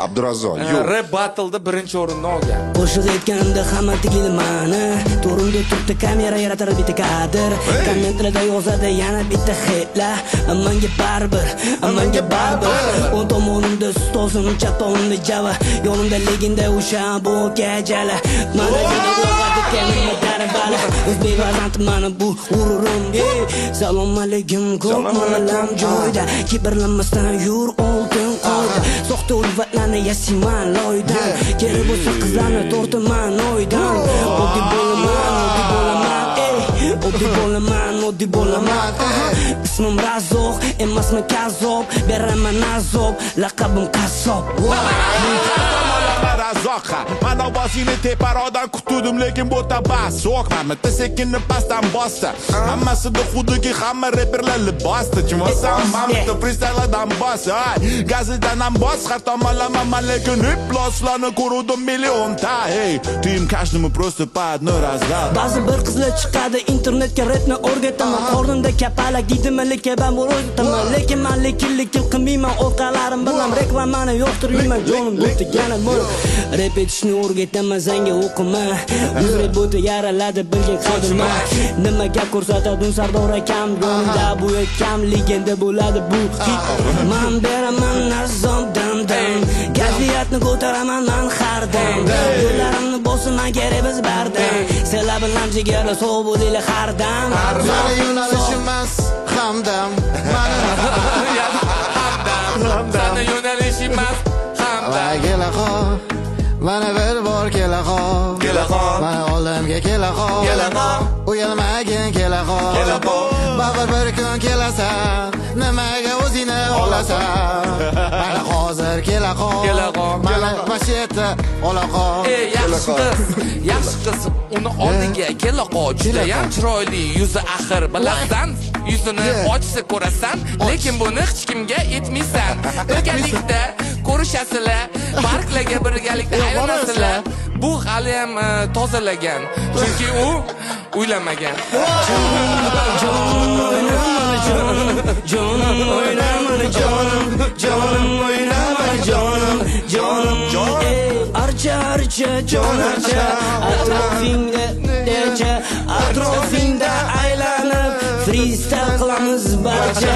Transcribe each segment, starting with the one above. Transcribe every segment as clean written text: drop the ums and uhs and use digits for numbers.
Abdurazzoq, yo'q. Rap battle'da birinchi o'rinni olgan. Qo'shiq aytganimda hamma tigili mani. To'rimda turibdi kamera yaratar bitta kadr. Kommentlarda yozadi yana bitta hitla. Ammanga baribir, ammanga baribir. O'ng tomonimda ustozim, chap tomonimda java. Yonimda legenda o'sha bu kajala. Mana juda o'g'adi kelma darabala. O'zbek vazanti mana bu g'ururim. Salom alaykum, ko'p manalam joyda. Kibrlanmasdan yur oltin qo'yda. Soxta ulfatlarni yasiman loydan. Kerak bo'lsa qizlarni tortaman oydan. Oddiy bo'laman. Ismim Razoq, emasman Kazob. Beraman azob, laqabim Qassob. Razoqqa mana ovozingni teparoqdan kutdim, lekin bu tabas so'qmami sekinni pastdan bosdi. Hammasida xuddi hamma reperlar libosda. Chimosan mamta freestyledan bos, gazidan ham bos, har tomonlama man lekin iploslarni ko'rdim millionta. Hey, tim каждому просто по одной разгал. Ba'zi bir qizlar chiqadi internetga rapni o'rgataman. Qornimda kapalak deydimi, lekin ben bu o'rgataman. Lekin men lekin qilmayman, orqalarim bilan reklamani yo'qtirmayman. Jonim bo'tgani mo'l. Rap etishni o'rgataman, senga o'qima. Yurib bo'ti yaraladi bilgan qadrma. Nima gap ko'rsatadin Sardor akam, yonimda bu akam legenda bo'ladi bu hit. Men beraman azobdan, gaziyatni ko'taraman men har dam. Yo'llarimni bosaman kerak biz bardan. Senlar bilan jigarda so'v bo'linglar har dam. Mani yo'nalishim emas hamdam. Sana yo'nalishim emas hamdam. Mana bir bor kelaxon. Mana oldimga kelaxon. Uyalmagin kelaxon. Bag'ir bir kun kelasan, nimaga o'zingni olasan? Mana hozir kelaxon. Mana masheta olaqon. Yaxshi qiz uni oldiga kelaxon. Juda ham chiroyli yuzi axir bilaqsan. Yuzini ochsa ko'rasan, lekin buni hech kimga aytmaysan. Birgalikda ko'rishasizlar, parklarga birgalikda aylanasizlar. Bu hali ham tozalagan, chunki u uylamagan. Jonim o'ynamani jonim. Archa jon archa, atrofingda aylanib freestyle qilamiz barcha.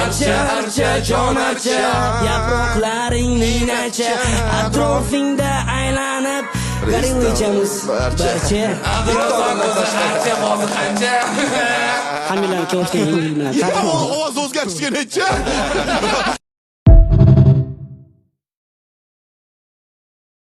Archa jon archa, yaproqlaring ninacha, atrofingda aylanib garing o'chamiz barcha. Hammalar ko'rishni bilan. Ovoz o'zgarishga necha?